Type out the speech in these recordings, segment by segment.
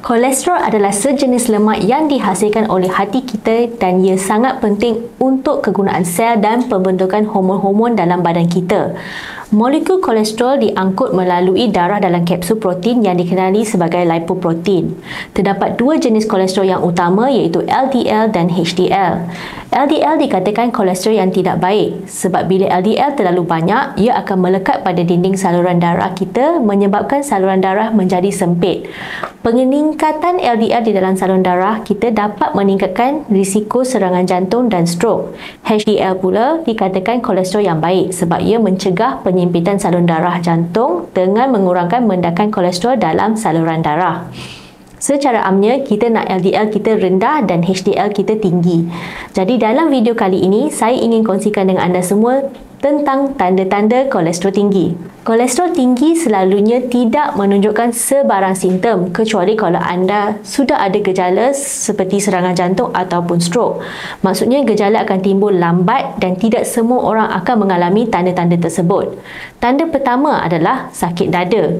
Kolesterol adalah sejenis lemak yang dihasilkan oleh hati kita dan ia sangat penting untuk kegunaan sel dan pembentukan hormon-hormon dalam badan kita. Molekul kolesterol diangkut melalui darah dalam kapsul protein yang dikenali sebagai lipoprotein. Terdapat dua jenis kolesterol yang utama iaitu LDL dan HDL. LDL dikatakan kolesterol yang tidak baik sebab bila LDL terlalu banyak, ia akan melekat pada dinding saluran darah kita menyebabkan saluran darah menjadi sempit. Peningkatan LDL di dalam saluran darah kita dapat meningkatkan risiko serangan jantung dan strok. HDL pula dikatakan kolesterol yang baik sebab ia mencegah penyempitan saluran darah jantung dengan mengurangkan mendakan kolesterol dalam saluran darah. Secara amnya, kita nak LDL kita rendah dan HDL kita tinggi. Jadi dalam video kali ini, saya ingin kongsikan dengan anda semua tentang tanda-tanda kolesterol tinggi. Kolesterol tinggi selalunya tidak menunjukkan sebarang simptom kecuali kalau anda sudah ada gejala seperti serangan jantung ataupun strok. Maksudnya gejala akan timbul lambat dan tidak semua orang akan mengalami tanda-tanda tersebut. Tanda pertama adalah sakit dada.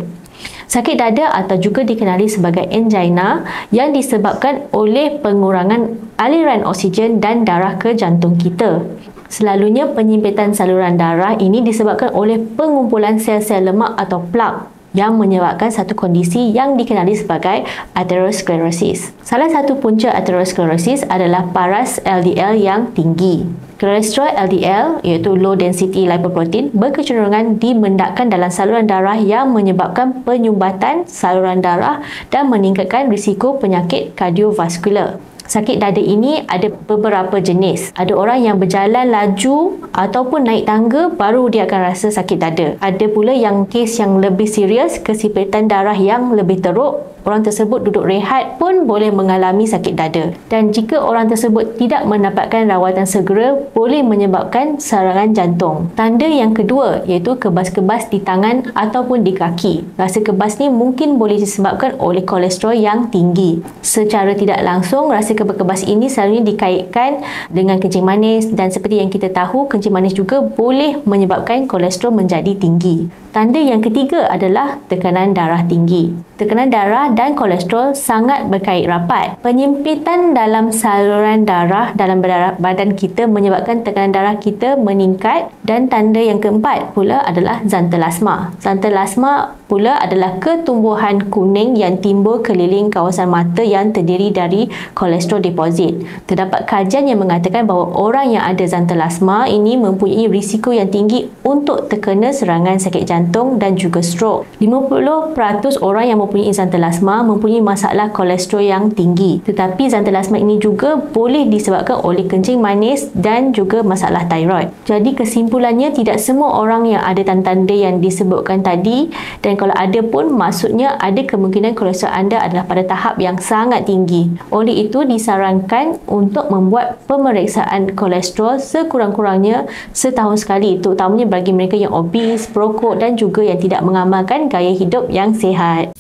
Sakit dada atau juga dikenali sebagai angina yang disebabkan oleh pengurangan aliran oksigen dan darah ke jantung kita. Selalunya penyempitan saluran darah ini disebabkan oleh pengumpulan sel-sel lemak atau plak yang menyebabkan satu kondisi yang dikenali sebagai atherosclerosis. Salah satu punca atherosclerosis adalah paras LDL yang tinggi. Kolesterol LDL iaitu low density lipoprotein berkecenderungan dimendakkan dalam saluran darah yang menyebabkan penyumbatan saluran darah dan meningkatkan risiko penyakit kardiovaskular. Sakit dada ini ada beberapa jenis. Ada orang yang berjalan laju ataupun naik tangga baru dia akan rasa sakit dada. Ada pula yang kes yang lebih serius, kesempitan darah yang lebih teruk. Orang tersebut duduk rehat pun boleh mengalami sakit dada. Dan jika orang tersebut tidak mendapatkan rawatan segera, boleh menyebabkan serangan jantung. Tanda yang kedua iaitu kebas-kebas di tangan ataupun di kaki. Rasa kebas ni mungkin boleh disebabkan oleh kolesterol yang tinggi. Secara tidak langsung, rasa kebas-kebas ini selalunya dikaitkan dengan kencing manis dan seperti yang kita tahu, kencing manis juga boleh menyebabkan kolesterol menjadi tinggi. Tanda yang ketiga adalah tekanan darah tinggi. Tekanan darah dan kolesterol sangat berkait rapat. Penyempitan dalam saluran darah dalam badan kita menyebabkan tekanan darah kita meningkat dan tanda yang keempat pula adalah xanthelasma. Xanthelasma pula adalah ketumbuhan kuning yang timbul keliling kawasan mata yang terdiri dari kolesterol deposit. Terdapat kajian yang mengatakan bahawa orang yang ada xanthelasma ini mempunyai risiko yang tinggi untuk terkena serangan sakit jantung dan juga stroke. 50% orang yang mempunyai xanthelasma mempunyai masalah kolesterol yang tinggi. Tetapi xanthelasma ini juga boleh disebabkan oleh kencing manis dan juga masalah thyroid. Jadi kesimpulannya, tidak semua orang yang ada tanda-tanda yang disebutkan tadi, dan kalau ada pun maksudnya ada kemungkinan kolesterol anda adalah pada tahap yang sangat tinggi. Oleh itu disarankan untuk membuat pemeriksaan kolesterol sekurang-kurangnya setahun sekali, terutamanya bagi mereka yang obes, perokok dan juga yang tidak mengamalkan gaya hidup yang sihat.